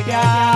la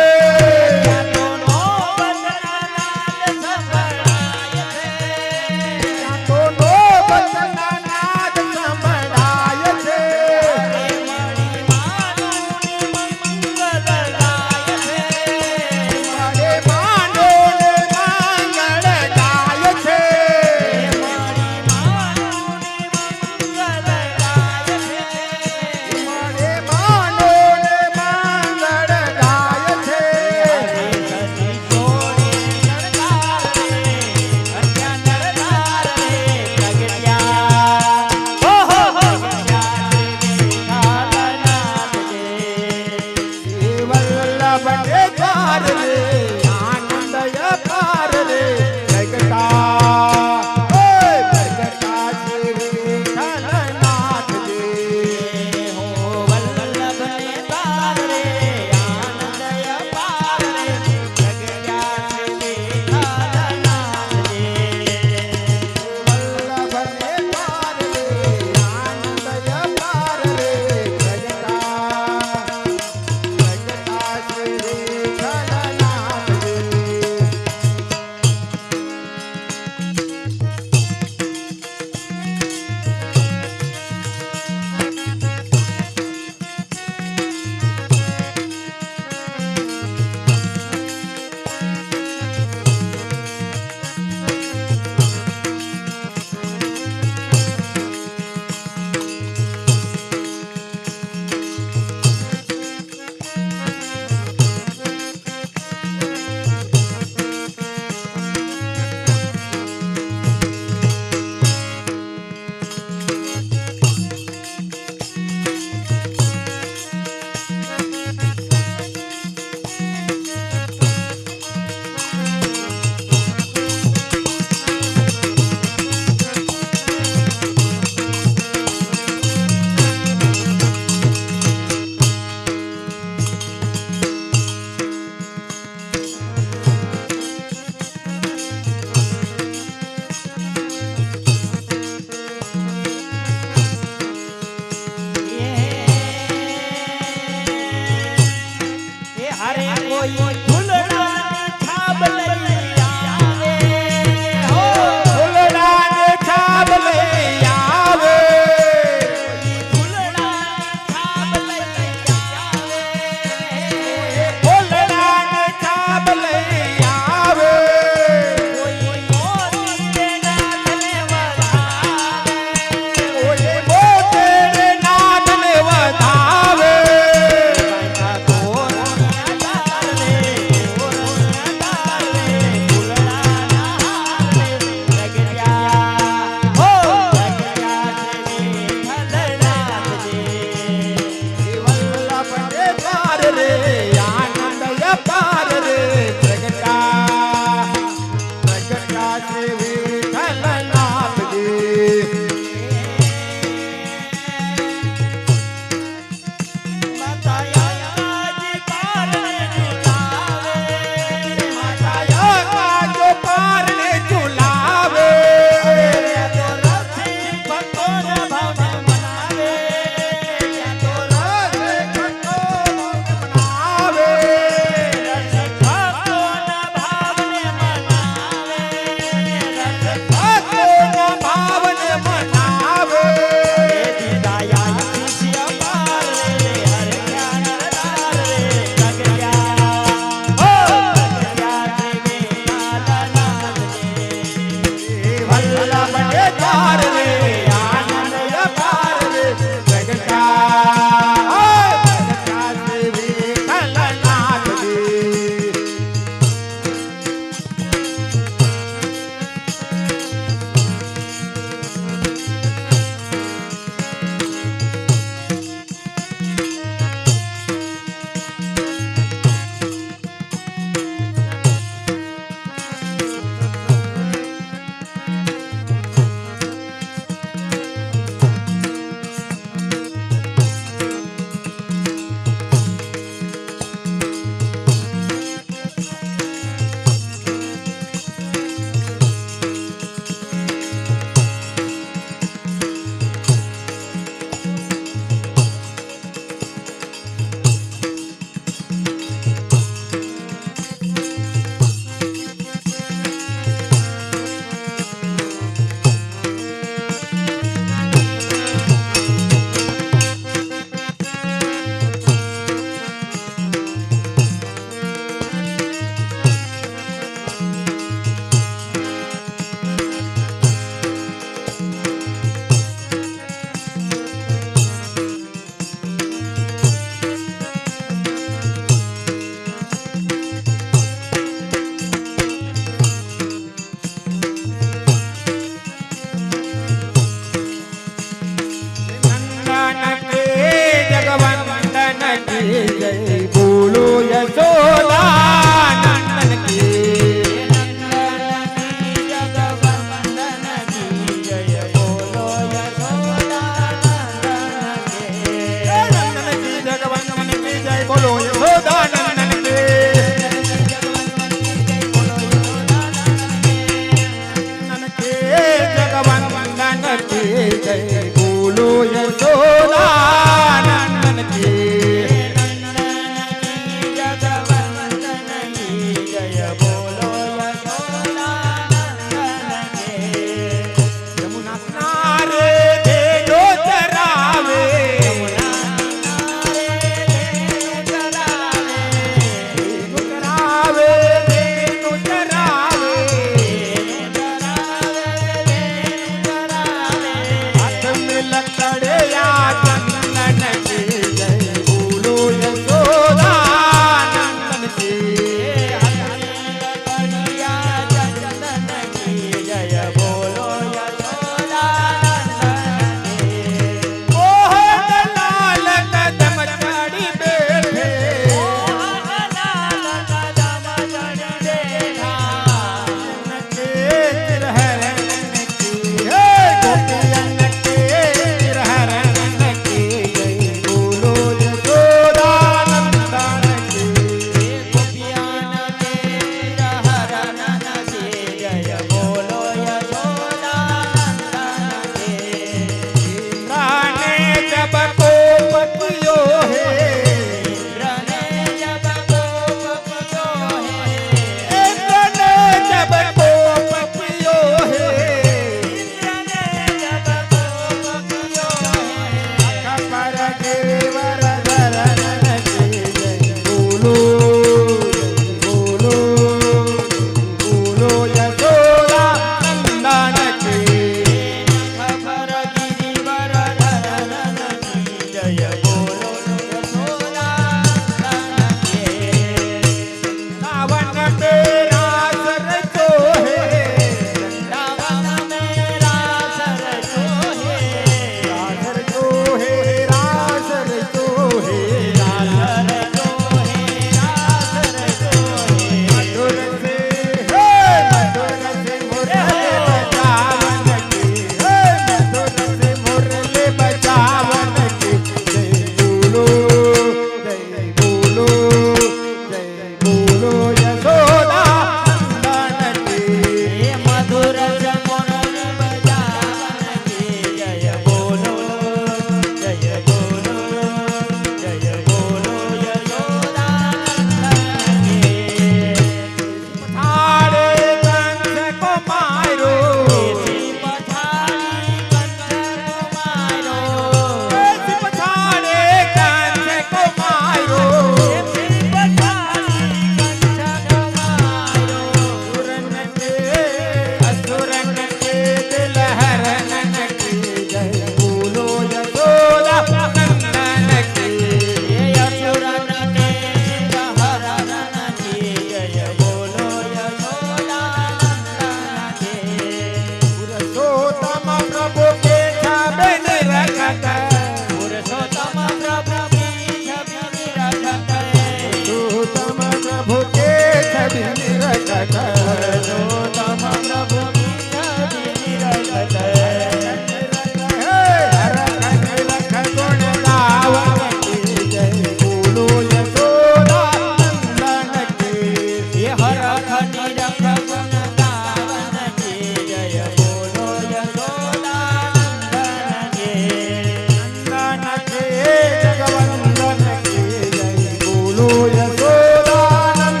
બોલો યશોદાનંદન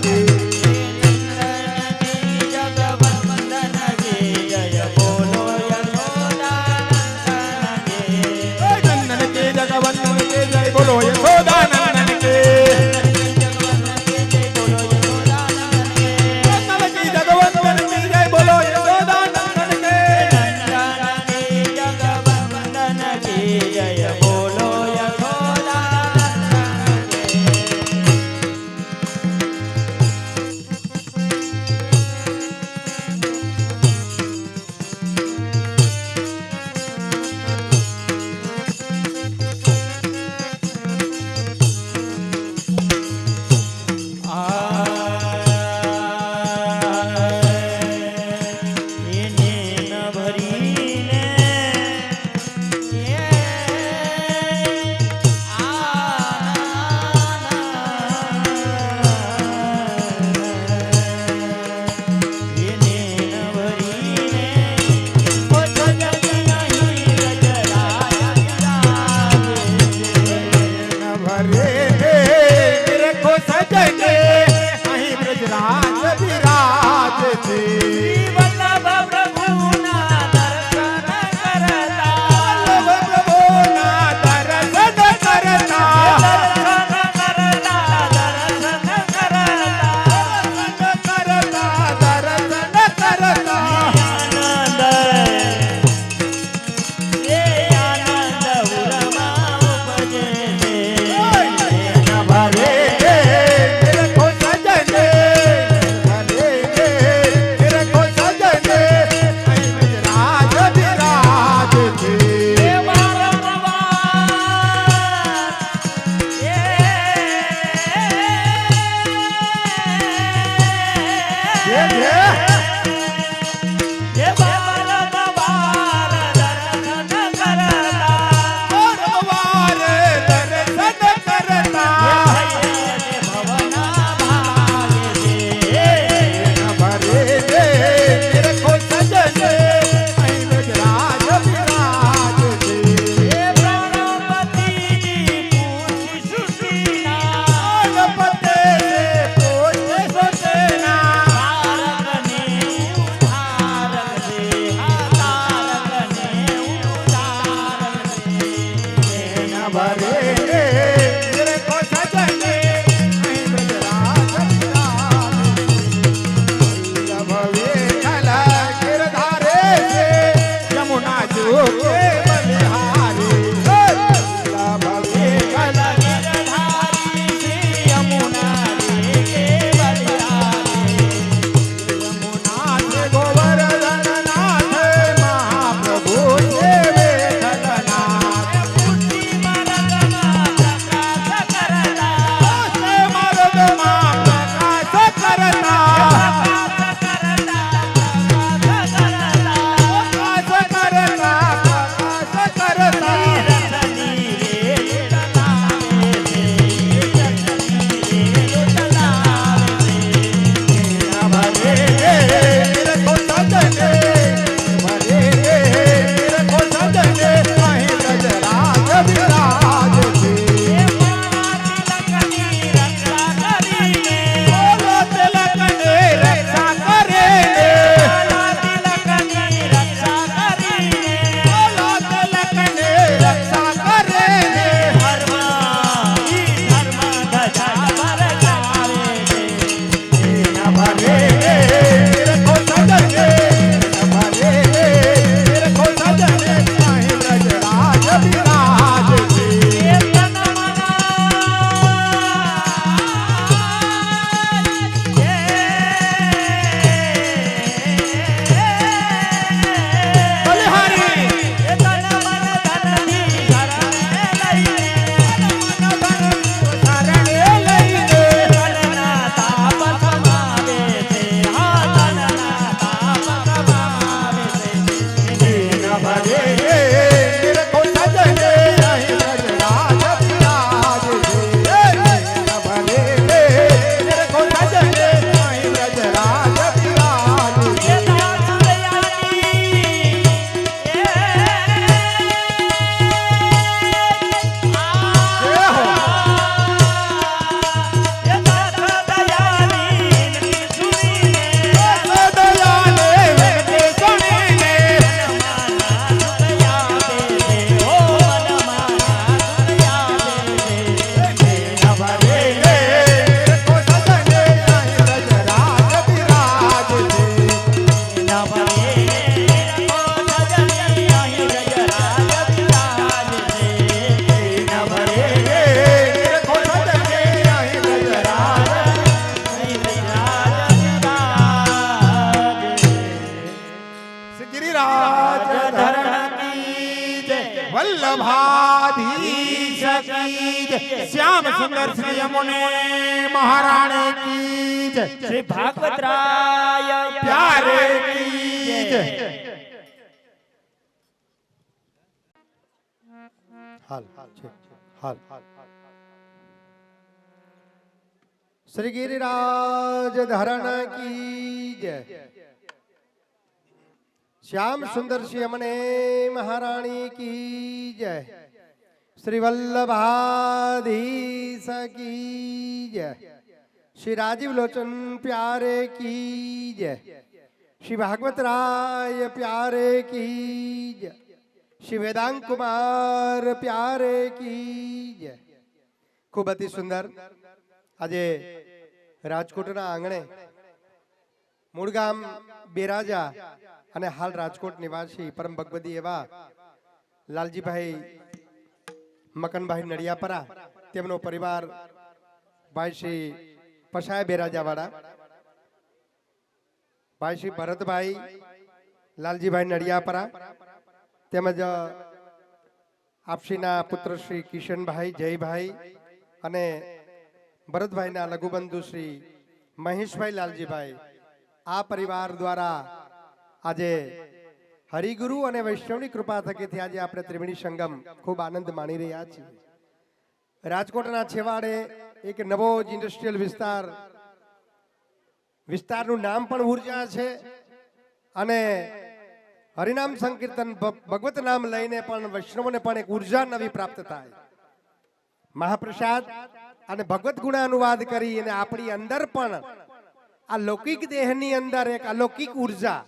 કી જગવંદન કી જય બોલો યશોદાનંદન કી નંદન કે જગવંદન કે જય બોલો યશોદાનંદન કે શ્યામ સુંદર શ્રી યમુને મહારાણી કી જય શ્રી ભાગવતરાય પ્યારે કી જય હાલ હાલ શ્રી ગિરિરાજ ધરણ કી જય શ્યામ સુંદર શ્રી યમુને મહારાણી કી જય શ્રી વલ્લભાધીશ કી જય શ્રી રાજીવ લોચન પ્યારે की जय श्री भागवत राय प्यारे की जय श्री वेदांत कुमार प्यारे की जय। खूब अति सुंदर આજે રાજકોટના આંગણે મૂળ ગામ બેરાજા અને હાલ રાજકોટ નિવાસી પરમ ભગવદી એવા લાલજીભાઈ મકનભાઈ નડિયાપરા તેમનો પરિવાર ભાઈ શ્રી પશાય બેરાજાવાળા ભાઈ શ્રી ભરતભાઈ લાલજીભાઈ નડિયાપરા તેમજ આપશ્રીના પુત્ર શ્રી કિશનભાઈ જયભાઈ અને ભરતભાઈના લઘુબંધુ શ્રી મહેશભાઈ લાલજીભાઈ આ પરિવાર દ્વારા આજે હરિગુરુ અને વૈષ્ણવની કૃપા થકી આજે આપણે ત્રિવેણી સંગમ ખૂબ આનંદ માણી રહ્યા છીએ। રાજકોટના છેવાડે એક નવો જ ઇન્ડસ્ટ્રીયલ વિસ્તારનું નામ પણ ઉર્જા છે અને હરિનામ સંકીર્તન ભગવત નામ લઈને પણ વૈષ્ણવોને પણ એક ઉર્જા નવી પ્રાપ્ત થાય। મહાપ્રસાદ અને ભગવત ગુણાનુવાદ કરી અને આપણી અંદર પણ આ લૌકિક દેહની અંદર એક અલૌકિક ઉર્જા,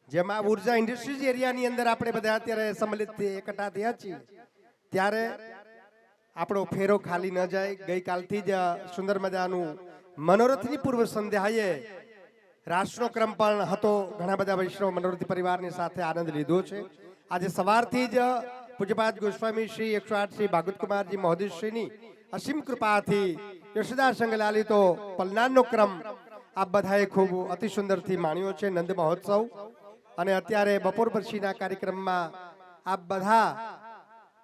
જેમાં ઉર્જા ઇન્ડસ્ટ્રીઝ એરિયાની અંદર આપણે બધા અત્યારે સંમલિત એકઠા થયા છીએ, ત્યારે આપણો ફેરો ખાલી ન જાય। ગઈકાલથી જ સુંદર મજાનું મનોરથની પૂર્વ સંધ્યાએ રાસનો ક્રમ પણ હતો। ઘણા બધા વૈષ્ણવ મનોરથી પરિવારની સાથે આનંદ લીધો છે। આજે સવારથી જ પૂજ્યપાદ ગોસ્વામી શ્રી 108 શ્રી ભાગવત કુમારજી મહોદયશ્રીની અસીમ કૃપાથી યશોદા સંગલાલિતો પલનાનો ક્રમ આપ બધાએ ખૂબ અતિ સુંદરથી માણ્યો છે, નંદ મહોત્સવ। અને અત્યારે બપોર પછીના કાર્યક્રમમાં આપ બધા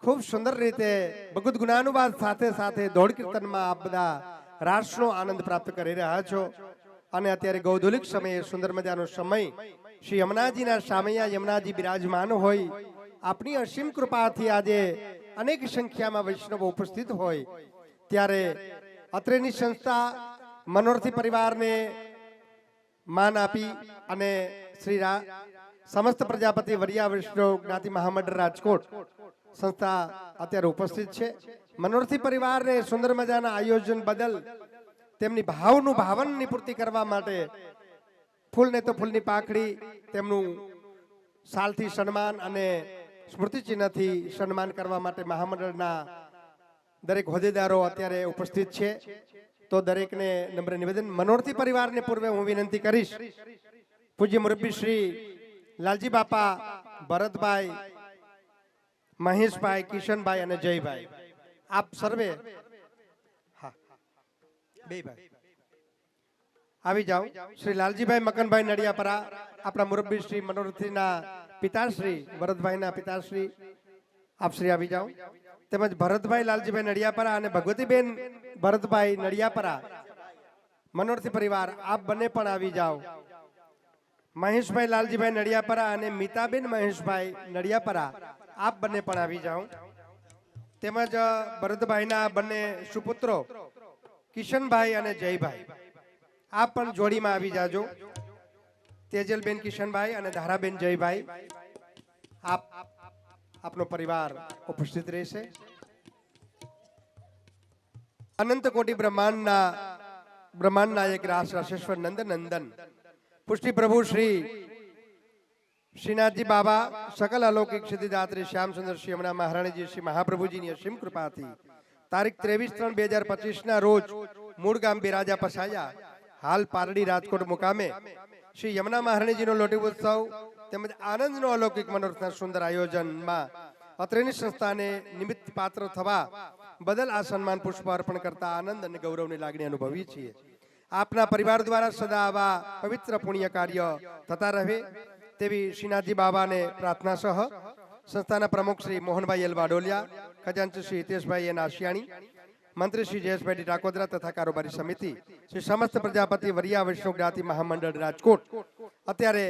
ખૂબ સુંદર રીતે ભગવત ગુણાનુવાદ સાથે સાથે દોડ કીર્તનમાં આપ બધા રાસનો આનંદ પ્રાપ્ત કરી રહ્યા છો। અને અત્યારે ગૌધુલિક સમયે સુંદર મજાનો સમય શ્રી યમુનાજીના સામૈયા યમુનાજી બિરાજમાન હોય, આપની અસીમ કૃપાથી આજે અનેક સંખ્યામાં વૈષ્ણવો ઉપસ્થિત હોય, ત્યારે અત્રેની સંસ્થા મનોરથી પરિવારને માન આપી અને શ્રી સમસ્ત પ્રજાપતિ વરિયા વૈષ્ણવ જ્ઞાતિ મહામંડળ રાજકોટ સંસ્થા અત્યારે ઉપસ્થિત છે। મનોરથી પરિવારને સુંદર મજાના આયોજન બદલ તેમની ભાવનું ભાવનની પૂર્તિ કરવા માટે ફૂલને તો ફૂલની પાંખડી, તેમનું સાલથી સન્માન અને સ્મૃતિચિહ્નથી સન્માન કરવા માટે મહામંડળના દરેક હોદ્દેદારો અત્યારે ઉપસ્થિત છે। તો દરેકને નમ્ર નિવેદન, મનોરથી પરિવારને પૂર્વે હું વિનંતી કરીશ, પૂજ્ય મુરબ્બી શ્રી લાલજી બાપા, ભરતભાઈ, મહેશભાઈ, કિશનભાઈ અને જયભાઈ, આપ સર્વે બે ભાઈ આવી જાઓ। શ્રી લાલજીભાઈ મકનભાઈ નડિયાપરા, આપણા મુરબ્બી શ્રી મનોરથીના પિતાશ્રી ભરતભાઈના પિતાશ્રી, આપ શ્રી આવી જાઓ। તેમજ ભરતભાઈ લાલજીભાઈ નડિયાપરા અને ભગવતીબેન ભરતભાઈ નડિયાપરા મનોરથી પરિવાર, આપ બંને પણ આવી જાઓ। મહેશભાઈ લાલજીભાઈ નડિયાપરા અને મીતાબેન મહેશભાઈ નડિયાપરા, આપ બંને પણ આવી જાઓ। તેમજ ભરતભાઈના બંને સુપુત્રો કિશનભાઈ અને જયભાઈ, આપ પણ જોડીમાં આવી જાજો। તેજલબેન કિશનભાઈ અને ધારાબેન જયભાઈ, આપનો પરિવાર ઉપસ્થિત રહેશે। અનંત કોટી બ્રહ્માંડ એક રાસ રાશેશ્વર નંદ નંદન પુષ્ટિ પ્રભુ શ્રી શ્રીનાથજી બાબા, સકલ અલૌકિક સિદ્ધિદાત્રી શ્યામ સુંદર શ્રી યમુના મહારાણીજી શ્રી મહાપ્રભુજીની અસીમ કૃપાથી તારીખ 23/3/2025 ના રોજ મૂળ ગામ બેરાજા પસાયા, હાલ પારડી રાજકોટ મુકામે શ્રી યમુના મહારાણીજીનો લોટી ઉત્સવ તેમજ આનંદનો અલૌકિક મનોરથના સુંદર આયોજનમાં અત્રેની સંસ્થાને નિમિત્ત પાત્ર થવા બદલ આ સન્માન પુષ્પ અર્પણ કરતા આનંદ અને ગૌરવની લાગણી અનુભવીએ છીએ। આપના પરિવાર દ્વારા સદા આવા પવિત્ર પુણ્ય કાર્ય થતા રહે તેવી શ્રીનાથજી બાબાને પ્રાર્થના સહ સંસ્થાના પ્રમુખ શ્રી મોહનભાઈ એલ વાડોલિયા, ખજાનચી શ્રી હિતેશભાઈ એન આશિયાણી, મંત્રી શ્રી જયેશભાઈ ટાકોદરા તથા કારોબારી સમિતિ શ્રી સમસ્ત પ્રજાપતિ વરિયા વૈષ્ણવ જ્ઞાતિ મહામંડળ રાજકોટ અત્યારે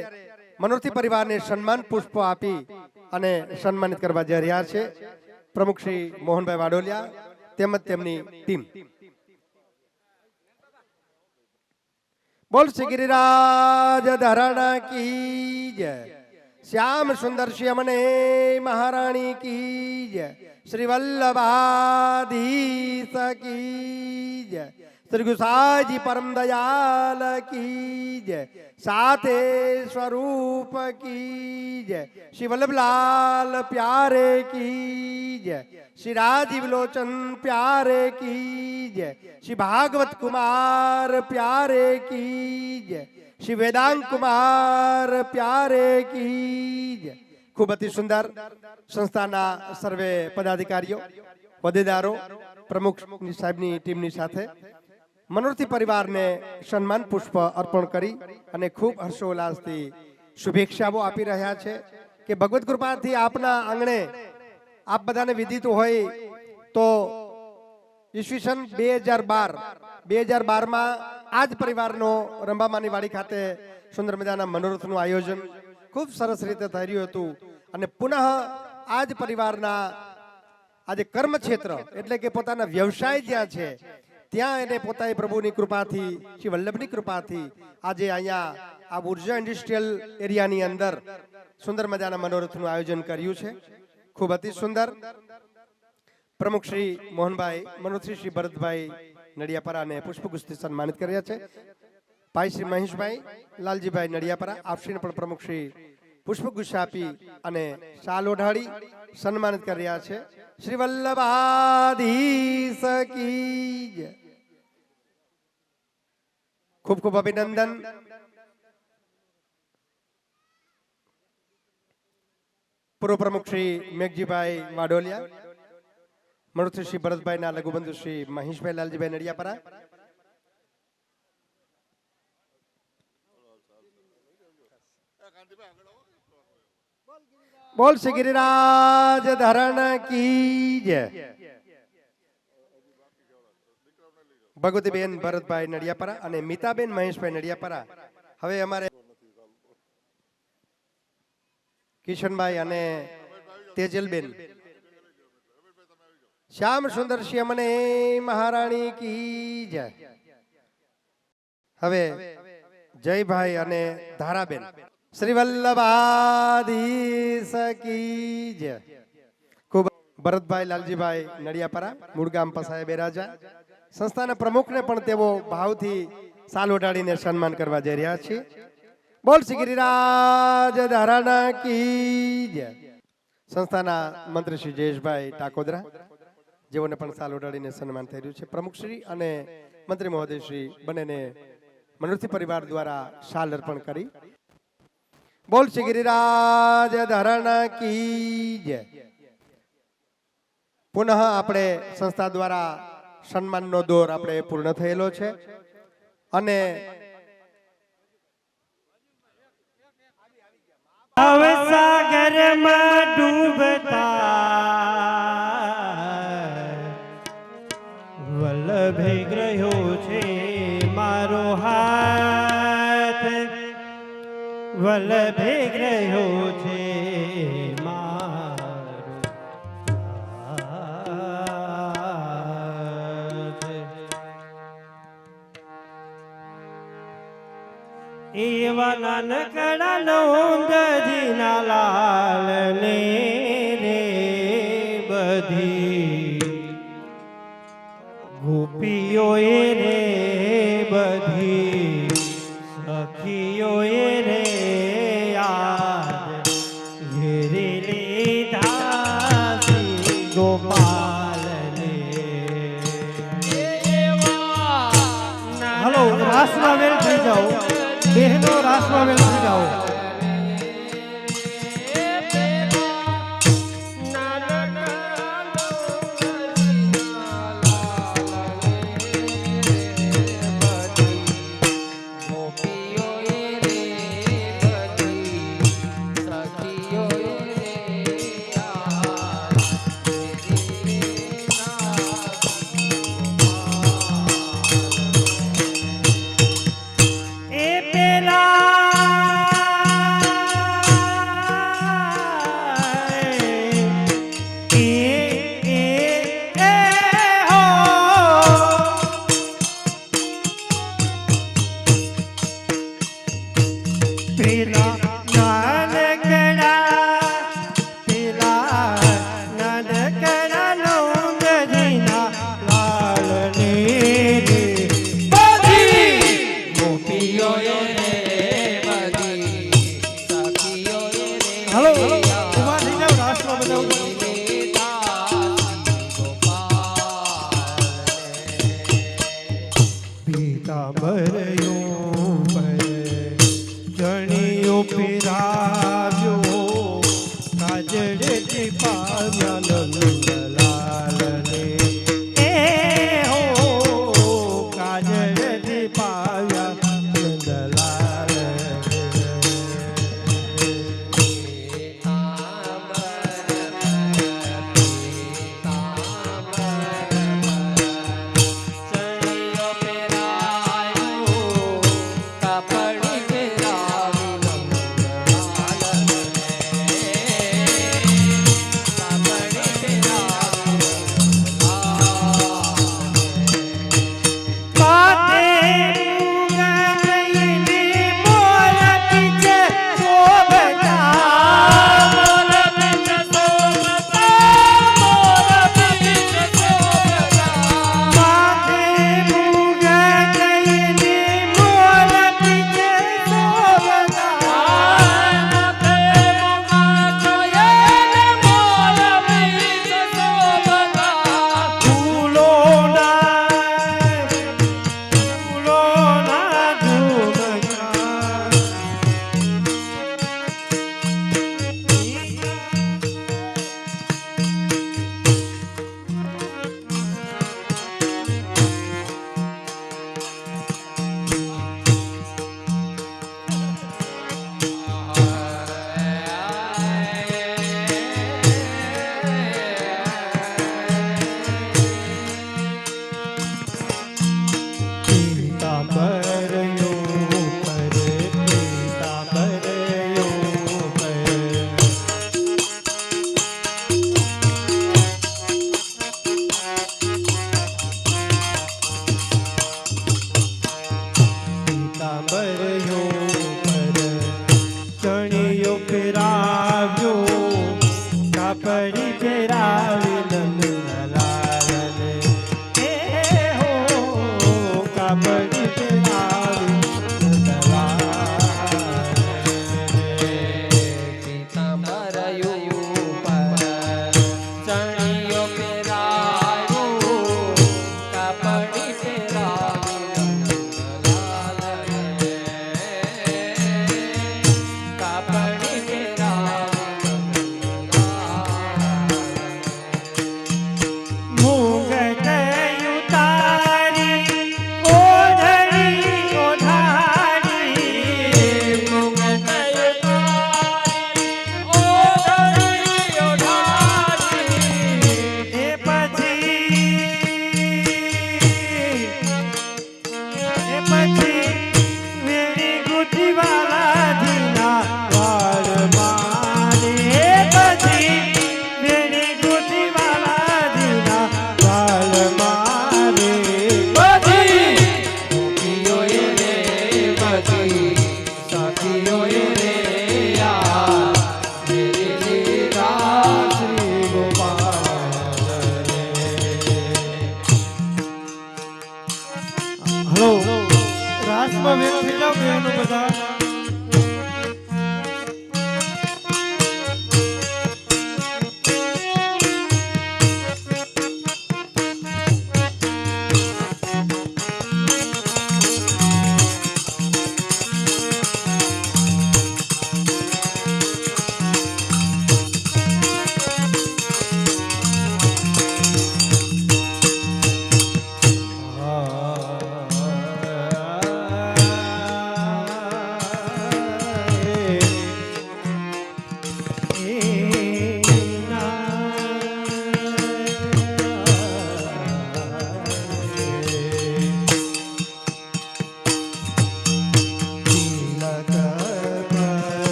મનોરથી પરિવારને સન્માન પુષ્પ આપી અને સન્માનિત કરવા જઈ રહ્યા છે પ્રમુખ શ્રી મોહનભાઈ વાડોલિયા તેમજ તેમની ટીમ. બોલ શ્રી ગિરિરાજ ધરાણા કી જય, શ્યામ સુંદર શ્યામને મહારાણી કી જય, શ્રી વલ્લભાધીશ કી જય, શ્રી ગુસાજી પરમ દયાલ કી જય, સાતે સ્વરૂપ કી જય, શ્રી વલ્લભલાલ પ્યારે કી જય, શ્રી રાજીવ લોચન પ્યારે કી જય, શ્રી ભાગવત કુમાર પ્યારે કી જય, શ્રી વેદાંત કુમાર પ્યારે કી જય. ખૂબ અતિ સુંદર સંસ્થાના સર્વે પદાધિકારીઓ, હોદ્દેદારો, પ્રમુખ સાહેબની ટીમની સાથે મનોરથી પરિવારને સન્માન પુષ્પ અર્પણ કરી અને ખૂબ હર્ષોલ્લાસથી શુભેચ્છાઓ આપી રહ્યા છે કે ભગવત કૃપાથી આપના આંગણે આપ બધાને વિદિત હોય તો ઈસવીસન 2012માં આ જ પરિવારનો રંભામાની વાડી ખાતે સુંદર મજાના મનોરથનું આયોજન ખૂબ સરસ રીતે થઈ રહ્યું હતું અને પુનઃ આ જ પરિવારના આજે કર્મક્ષેત્ર એટલે કે પોતાના વ્યવસાય જ્યાં છે ત્યાં એને પોતાની પ્રભુની કૃપાથી શ્રી વલ્લભની કૃપાથી આજે અહીંયા આ ઉર્જા ઇન્ડસ્ટ્રીયલ એરિયાની અંદર સુંદર મજાના મનોરથનું આયોજન કર્યું છે. ખૂબ અતિ સુંદર. પ્રમુખ શ્રી મોહનભાઈ, મનોશ્રી શ્રી ભરતભાઈ નડિયાપરાને પુષ્પગુચ્છથી સન્માનિત કર્યા છે. ભાઈ શ્રી મહેશભાઈ લાલજીભાઈ નડિયાપરા આપશ્રીને પણ પ્રમુખ શ્રી પુષ્પગુચ્છ આપી અને શાલ ઓઢાડી સન્માનિત કર્યા છે. શ્રી વલ્લભાધીશ કી જય. ખૂબ ખૂબ અભિનંદન. પૂર્વ પ્રમુખ શ્રી મેઘજીભાઈ વાડોલિયા, મનોશ્રી શ્રી ભરતભાઈના લઘુબંધુ શ્રી મહેશભાઈ લાલજીભાઈ નડિયાપરા, બોલ શ્રી ગિરિરાજ ધરણ કી જય. ભગવતીબેન ભરતભાઈ નડિયાપરા અને મીતાબેન મહેશભાઈ નડિયાપરા. હવે અમારે કિશનભાઈ અને તેજલબેન. શ્યામ સુંદર શ્યામને મહારાણી કી જય. હવે જયભાઈ અને ધારાબેન. શ્રી વલ્લભાધીશ કી જય. ખૂબ ભરતભાઈ લાલજીભાઈ નડિયાપરા, મૂળ ગામ પસાય બેરાજા. સંસ્થાના પ્રમુખને પણ તેઓ ભાવથી સાલ ઓઢાડીને સન્માન કરવા જઈ રહ્યા છે. બોલ શ્રી ગિરિરાજ ધરાણા કી જય. સંસ્થાના મંત્રી શ્રી જયેશભાઈ ટાકોદરા, જેઓને પણ સાલ ઓઢાડીને સન્માન થઈ રહ્યું છે. પ્રમુખશ્રી અને મંત્રી મહોદયશ્રી બંનેને મનોરથી પરિવાર દ્વારા શાલ અર્પણ કરી. બોલ શ્રી ગિરિરાજ ધરણ કી જય. પુનઃ આપણે સંસ્થા દ્વારા સન્માનનો દોર આપણે પૂર્ણ થયેલો છે અને સાગરમાં ડૂબતા વલ્લભે ગ્રહ્યો છે મારો હાથ, વલ્લભે ગ્રહ્યો છે મારો હાથ. એવા નાનકડા નોંદજીના લાલને રે બધી ગોપીઓએ રે બધી સખીઓએ રે યાદ ઘેરી લીધા શ્રી ગોપાલને. હલો, રાસમાં વેલ થઈ જાઓ બહેનો, રાસમાં વેલ થઈ જાઓ. પીતાંબરયું પહેરે ચણિયું પીરાવ્યો કાજળેથી પાવ્યા નંદલાલને એ હો કાજળેથી પાવ્યા નંદલાલને કાપડી પહેરાવી નંદલાલને એ હો કાપડી પહેરાવી નંદલાલને પીતાંબરયું પર ચણિયો પહેરાવ્યો કાપડી પહેરાવી નંદલાલને કાપડી પહેરાવી હલો રાસમાં વેર થઈ જાવ બહેનો બધા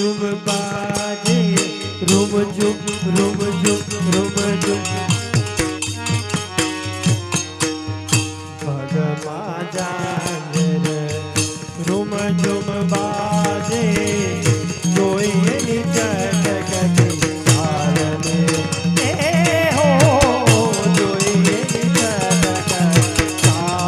ઝુમ બાજે રૂમ ઝુમ રૂમ ઝુમ રૂમ ઝુમ પગમાં ઝાલર રૂમ ઝુમ બાજે જોઈએ ની ચટકતી ચાલને એ હો જોઈએ ની ચટકતી ચાલને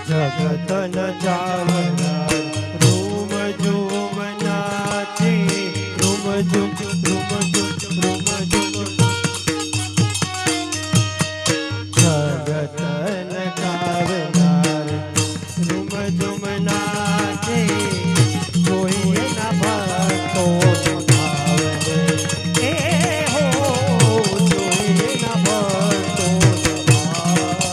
જગતન જાવનાર રૂમ ઝુમ નાચે રૂમ ઝુમ રૂમ ઝુમ રૂમ ઝુમ જગતન ગાવનાર રૂમ ઝુમ નાચે જોઈએ ના ભક્તો ભાવને એ હો જોઈએ ના ભક્તો ભાવને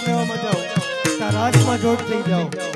કહેવામાં જાઓ કે આ રાસમાં જોડ થઈ જાઓ.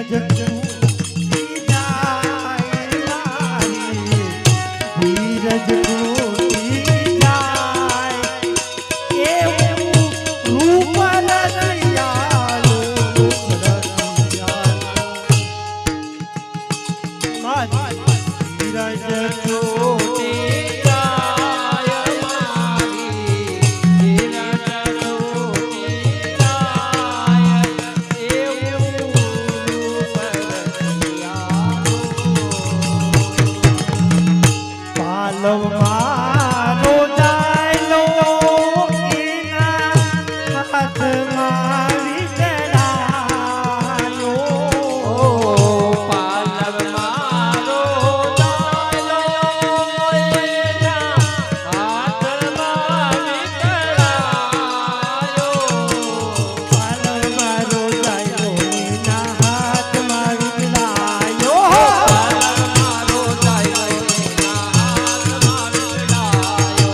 તૂટી જાય મારી, ધીરજ તૂટી જાય એવું રૂપ રસિયાળું, રૂપ રસિયાળું. મારી ધીરજ તૂટી જાય મારી, ધીરજ તૂટી જાય એવું રૂપ રસિયાળું. પાલવ મારો ડાયલો એના હાથમાં વિચરાયો. પાલવ મારો ડાયલો એના હાથમાં વિતરાયો. પાલવ મારો ડાયલો એના હાથમાં વિચરાયો. મારો ડાયલો એના હાથમાં વિતરાયો.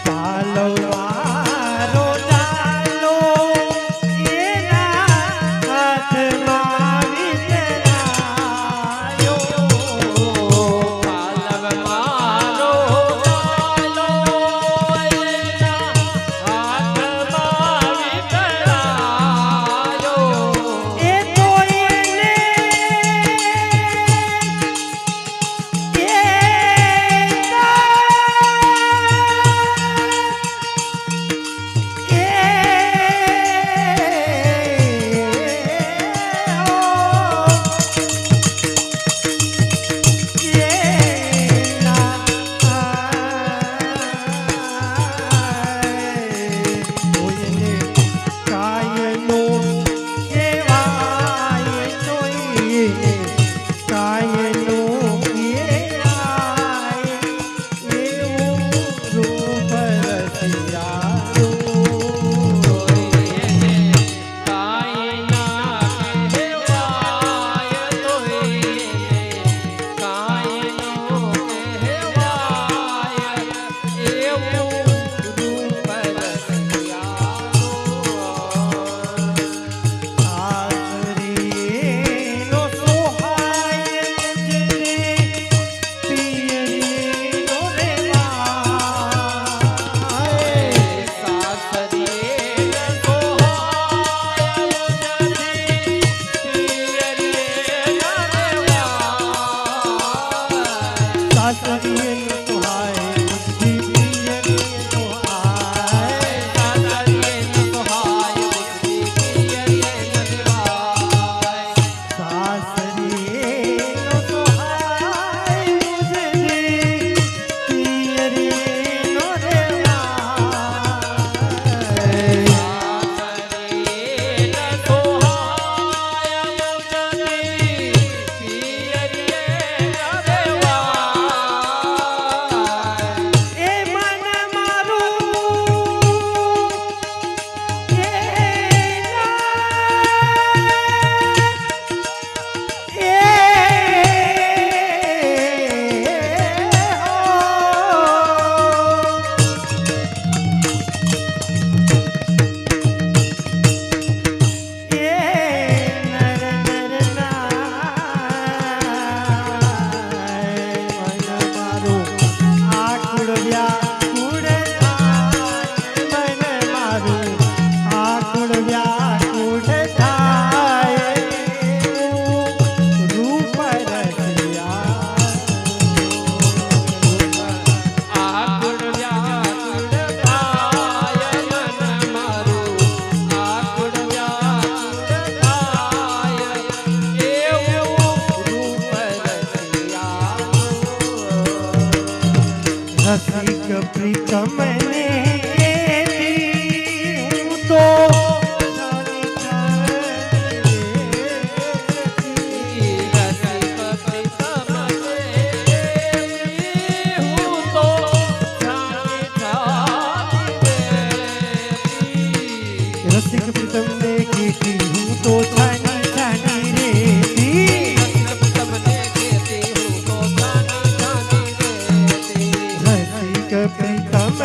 પાલવ મારો ડાયલો એના હાથમાં વિચરાયો. પાલવ મારો ડાયલો એના હાથમાં વિતરાયો. એ તો એને કાયનો કેવાય જોઈએ, કાયનો કેવાય એવું રૂપ રસિયાળું. કાંઈ ના કહેવાય તોય કાંઈ નો કહેવાય એવું રૂપ રસિયાળું. આસરીનો સોહાય મુજને પિયરીનો રેવાય. સાસરીએ સોહાય મુજથી પિયરીએ ન રેવાય. સાસરીનો સોહાય મુજથી પિયરીનો સોહાય. સાસરીએ સોહાય મુજથી પિયરીએ ન રેવાય. સાસરીનો સોહાય મુજથી પિયરીનો રેવાય. એ મન મારું રસિક પ્રીતમ ને હું તો રસિક પ્રીતમ ને કીધી હું તો છાની છાની રેતી. રસિક પ્રીતમ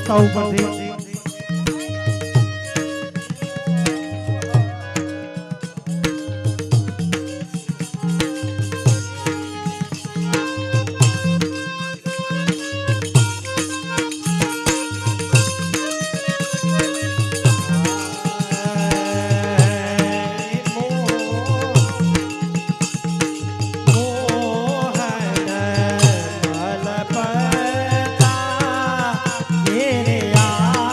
રસ્તા ઉપરથી મોહન મલપતા ઘેરે આ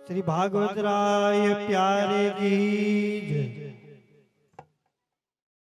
શ્રી ભાગવત રાય પ્યારે જી